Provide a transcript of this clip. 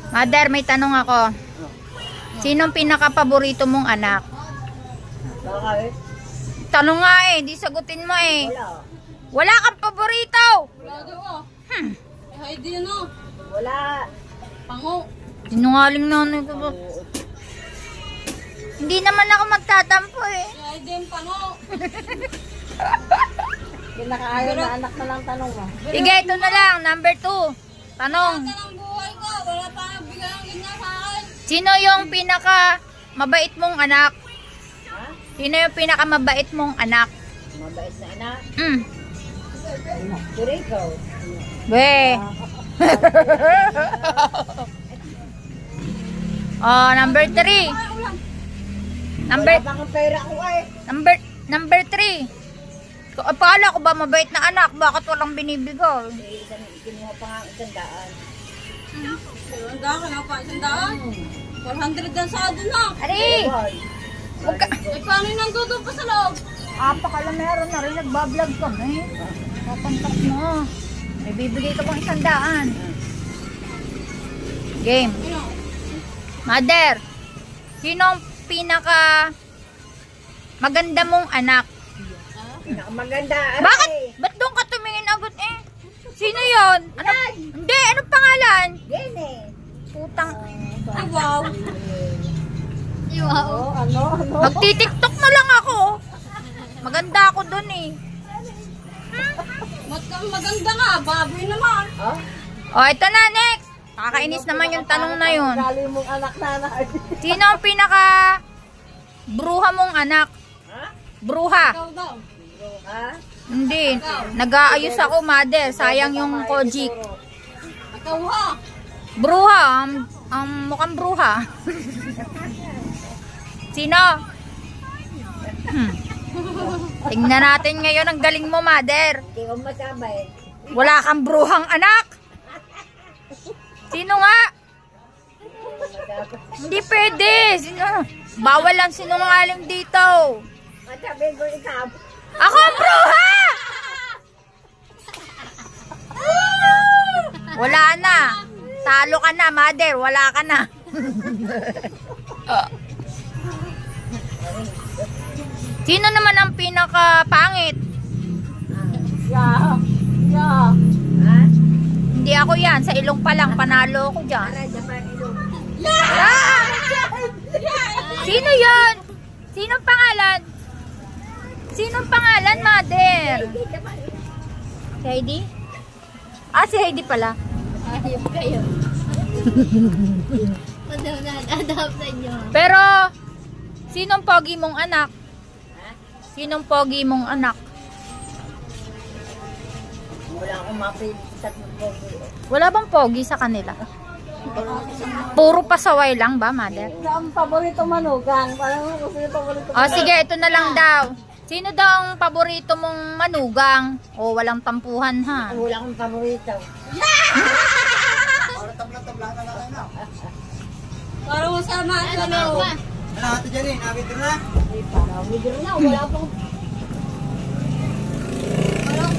Mother, may tanong ako. Sinong pinaka-paborito mong anak? Bakit? Tanong nga eh, di sagutin mo eh. Wala. Wala kang paborito! Wala daw ah. Hmm. Heidi yun oh. Wala. Pango. Sinungaling nanay ko ba? Hindi naman ako magtatampo eh. Heidi yung pango. Pinakaayaw na anak na lang tanong mo. Sige, ito na lang. Number 2. Tanong. Ito ng buhay ko. Wala pa nang bigay ang ganyan sa akin. Sino yung pinaka-mabait mong anak? Ha? Sino yung pinaka-mabait mong anak? Mabait na anak. Hmm. Rico. Be. Oh, number 3. Number Wala pa kang pera ko eh. number 3. Akala ko ba mabait na anak? Bakit walang binibigay? Kinuha pa nga 100. Handa ka na pa. 100. 400 dan sa doon na. Ari! Huwag ka. Ay paano yung nandudo pa sa loob? Apakala meron na rin. Nagbablog ka na eh. Papantak mo. May bibigay ka pang 100. Game. Ano? Mother, sino ang pinaka maganda mong anak? Pinakamaganda. Bakit? Ba't doon ka tumingin agad eh? Sino yon? Ano? Hindi, anong pangalan? Gene. Putang. Ay wow. Oh, ano? Magti-tiktok na lang ako. Maganda ako doon eh. Maganda nga. Baboy naman. Ha? Oh, ito na, next. Nakakainis naman yung tanong na yun. Galing mong anak na. Sino ang pinaka bruha mong anak? Ha? Bruha. Ikaw daw. Ha? Hindi. Nag-aayos ako, mother. Sayang yung kojik. Ikaw ha. Bruha. Ang mukhang bruha. Sino? Tingnan natin ngayon ang galing mo, mother. Hindi ko masabay. Wala kang bruhang anak. Sino nga? Hindi pwede. Sino? Bawal lang sinungaling dito. Masabi ko ikaw. Ako ang bruha! Wala na. Talo ka na, mother. Wala ka na. Sino naman ang pinaka-pangit? Yeah. Yeah. Ha? Hindi ako yan. Sa ilong pa lang, panalo ko dyan. Para Japan ilong. Ah! Sino yon? Sinong pangalan? Sinong pangalan, mother? Si Heidi? Ah, si Heidi pala. Ayop kayo. Madadadap sa inyo. Pero, sinong pogi mong anak? Sinong pogi mong anak? Wala akong mapilit ng pogi. Wala bang pogi sa kanila? Puro pasaway lang ba, mother? Ang paborito manugang. Parang gusto yung paborito O, sige, ito na lang daw. Sino daw ang paborito mong manugang? O, walang tampuhan, ha? Wala akong paborito. Para masama ang ano. Ano ito dyan eh? Nakabito na? Wala pang Walang